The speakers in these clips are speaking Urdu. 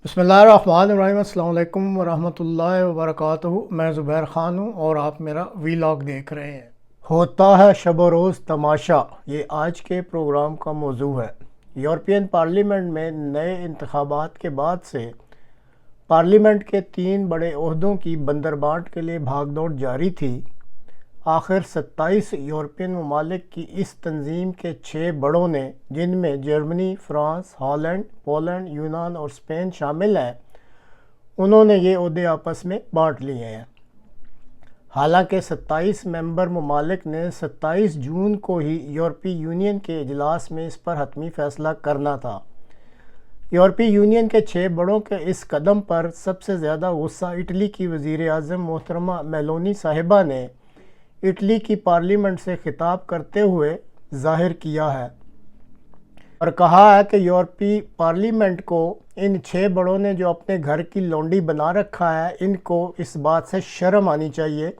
بسم اللہ الرحمن الرحیم۔ السلام علیکم ورحمۃ اللہ وبرکاتہ۔ میں زبیر خان ہوں اور آپ میرا ویلاگ دیکھ رہے ہیں۔ ہوتا ہے شب و روز تماشا، یہ آج کے پروگرام کا موضوع ہے۔ یورپین پارلیمنٹ میں نئے انتخابات کے بعد سے پارلیمنٹ کے 3 بڑے عہدوں کی بندربانٹ کے لیے بھاگ دوڑ جاری تھی۔ آخر 27 یورپین ممالک کی اس تنظیم کے 6 بڑوں نے، جن میں جرمنی، فرانس، ہالینڈ، پولینڈ، یونان اور اسپین شامل ہیں، انہوں نے یہ عہدے آپس میں بانٹ لیے ہیں۔ حالانکہ 27 ممبر ممالک نے 27 جون کو ہی یورپی یونین کے اجلاس میں اس پر حتمی فیصلہ کرنا تھا۔ یورپی یونین کے 6 بڑوں کے اس قدم پر سب سے زیادہ غصہ اٹلی کی وزیر اعظم محترمہ میلونی صاحبہ نے اٹلی کی پارلیمنٹ سے خطاب کرتے ہوئے ظاہر کیا ہے اور کہا ہے کہ یورپی پارلیمنٹ کو ان 6 بڑوں نے جو اپنے گھر کی لونڈی بنا رکھا ہے، ان کو اس بات سے شرم آنی چاہیے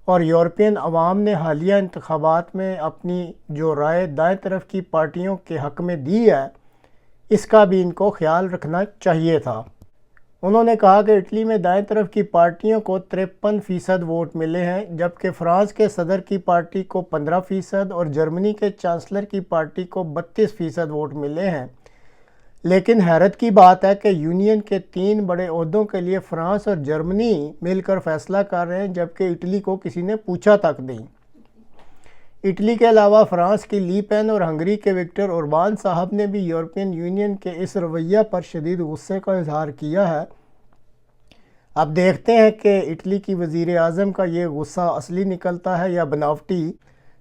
اور یورپین عوام نے حالیہ انتخابات میں اپنی جو رائے دائیں طرف کی پارٹیوں کے حق میں دی ہے، اس کا بھی ان کو خیال رکھنا چاہیے تھا۔ انہوں نے کہا کہ اٹلی میں دائیں طرف کی پارٹیوں کو 53% ووٹ ملے ہیں، جبکہ فرانس کے صدر کی پارٹی کو 15% اور جرمنی کے چانسلر کی پارٹی کو 32% ووٹ ملے ہیں۔ لیکن حیرت کی بات ہے کہ یونین کے 3 بڑے عہدوں کے لیے فرانس اور جرمنی مل کر فیصلہ کر رہے ہیں، جبکہ اٹلی کو کسی نے پوچھا تک نہیں۔ اٹلی کے علاوہ فرانس کی لی پین اور ہنگری کے وکٹر اوربان صاحب نے بھی یورپین یونین کے اس رویہ پر شدید غصے کا اظہار کیا ہے۔ اب دیکھتے ہیں کہ اٹلی کی وزیر اعظم کا یہ غصہ اصلی نکلتا ہے یا بناوٹی۔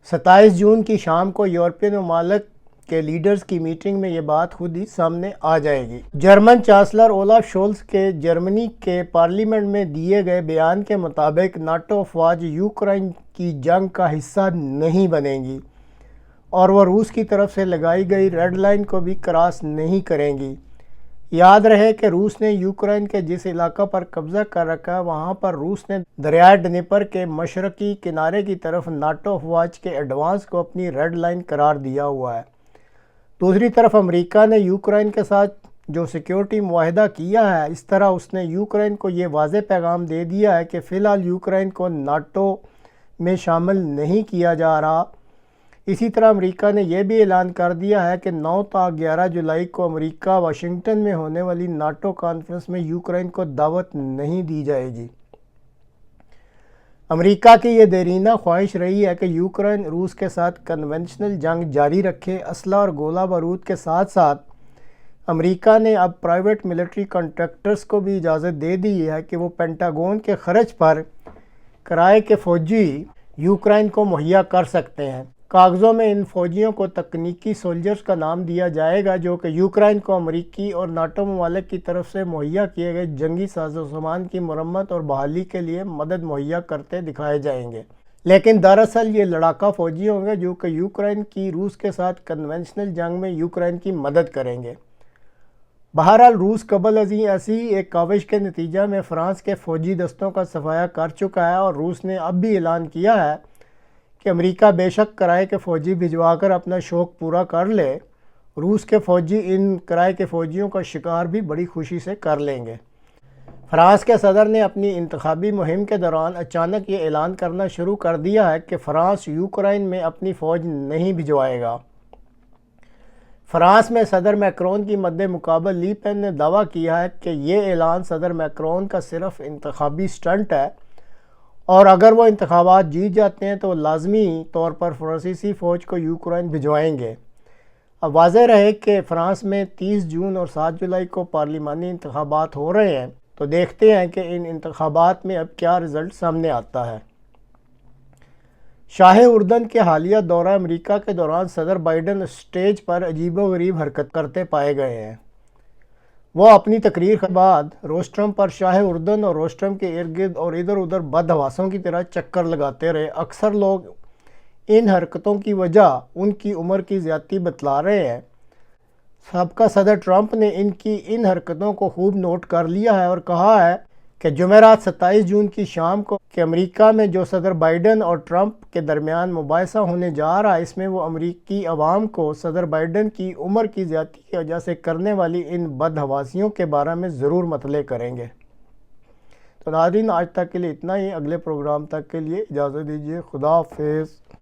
27 جون کی شام کو یورپین ممالک کے لیڈرز کی میٹنگ میں یہ بات خود ہی سامنے آ جائے گی۔ جرمن چانسلر اولاف شولز کے جرمنی کے پارلیمنٹ میں دیے گئے بیان کے مطابق ناٹو افواج یوکرائن کی جنگ کا حصہ نہیں بنیں گی اور وہ روس کی طرف سے لگائی گئی ریڈ لائن کو بھی کراس نہیں کریں گی۔ یاد رہے کہ روس نے یوکرائن کے جس علاقہ پر قبضہ کر رکھا ہے، وہاں پر روس نے دریائے ڈنیپر کے مشرقی کنارے کی طرف ناٹو افواج کے ایڈوانس کو اپنی ریڈ لائن قرار دیا ہوا ہے۔ دوسری طرف امریکہ نے یوکرائن کے ساتھ جو سیکیورٹی معاہدہ کیا ہے، اس طرح اس نے یوکرائن کو یہ واضح پیغام دے دیا ہے کہ فی الحال یوکرائن کو ناٹو میں شامل نہیں کیا جا رہا۔ اسی طرح امریکہ نے یہ بھی اعلان کر دیا ہے کہ 9 تا 11 جولائی کو امریکہ واشنگٹن میں ہونے والی ناٹو کانفرنس میں یوکرائن کو دعوت نہیں دی جائے گی۔ امریکہ کی یہ دیرینہ خواہش رہی ہے کہ یوکرائن روس کے ساتھ کنونشنل جنگ جاری رکھے۔ اسلحہ اور گولہ بارود کے ساتھ ساتھ امریکہ نے اب پرائیویٹ ملٹری کنٹریکٹرز کو بھی اجازت دے دی ہے کہ وہ پینٹاگون کے خرچ پر کرائے کے فوجی یوکرائن کو مہیا کر سکتے ہیں۔ کاغذوں میں ان فوجیوں کو تکنیکی سولجرز کا نام دیا جائے گا، جو کہ یوکرائن کو امریکی اور ناٹو ممالک کی طرف سے مہیا کیے گئے جنگی ساز و سامان کی مرمت اور بحالی کے لیے مدد مہیا کرتے دکھائے جائیں گے۔ لیکن دراصل یہ لڑاکا فوجی ہوں گے جو کہ یوکرائن کی روس کے ساتھ کنونشنل جنگ میں یوکرائن کی مدد کریں گے۔ بہرحال روس قبل ازیں ایسی ایک کاوش کے نتیجہ میں فرانس کے فوجی دستوں کا صفایا کر چکا ہے اور روس نے اب بھی اعلان کیا ہے کہ امریکہ بے شک کرائے کے فوجی بھجوا کر اپنا شوق پورا کر لے۔ روس کے فوجی ان کرائے کے فوجیوں کا شکار بھی بڑی خوشی سے کر لیں گے۔ فرانس کے صدر نے اپنی انتخابی مہم کے دوران اچانک یہ اعلان کرنا شروع کر دیا ہے کہ فرانس یوکرائن میں اپنی فوج نہیں بھجوائے گا۔ فرانس میں صدر میکرون کی مد مقابل لی پین نے دعویٰ کیا ہے کہ یہ اعلان صدر میکرون کا صرف انتخابی سٹنٹ ہے اور اگر وہ انتخابات جیت جاتے ہیں تو وہ لازمی طور پر فرانسیسی فوج کو یوکرائن بھجوائیں گے۔ اب واضح رہے کہ فرانس میں 30 جون اور 7 جولائی کو پارلیمانی انتخابات ہو رہے ہیں، تو دیکھتے ہیں کہ ان انتخابات میں اب کیا رزلٹ سامنے آتا ہے۔ شاہ اردن کے حالیہ دورہ امریکہ کے دوران صدر بائیڈن اسٹیج پر عجیب و غریب حرکت کرتے پائے گئے ہیں۔ وہ اپنی تقریر کے بعد روسٹرم پر شاہ اردن اور روسٹرم کے ارد گرد اور ادھر ادھر بدحواسوں کی طرح چکر لگاتے رہے۔ اکثر لوگ ان حرکتوں کی وجہ ان کی عمر کی زیادتی بتلا رہے ہیں۔ سابقہ صدر ٹرمپ نے ان حرکتوں کو خوب نوٹ کر لیا ہے اور کہا ہے کہ جمعرات 27 جون کی شام کو کہ امریکہ میں جو صدر بائیڈن اور ٹرمپ کے درمیان مباحثہ ہونے جا رہا ہے، اس میں وہ امریکی عوام کو صدر بائیڈن کی عمر کی زیادتی کی وجہ سے کرنے والی ان بدحواسیوں کے بارے میں ضرور مطلع کریں گے۔ تو ناظرین، آج تک کے لیے اتنا ہی۔ اگلے پروگرام تک کے لیے اجازت دیجیے۔ خدا حافظ۔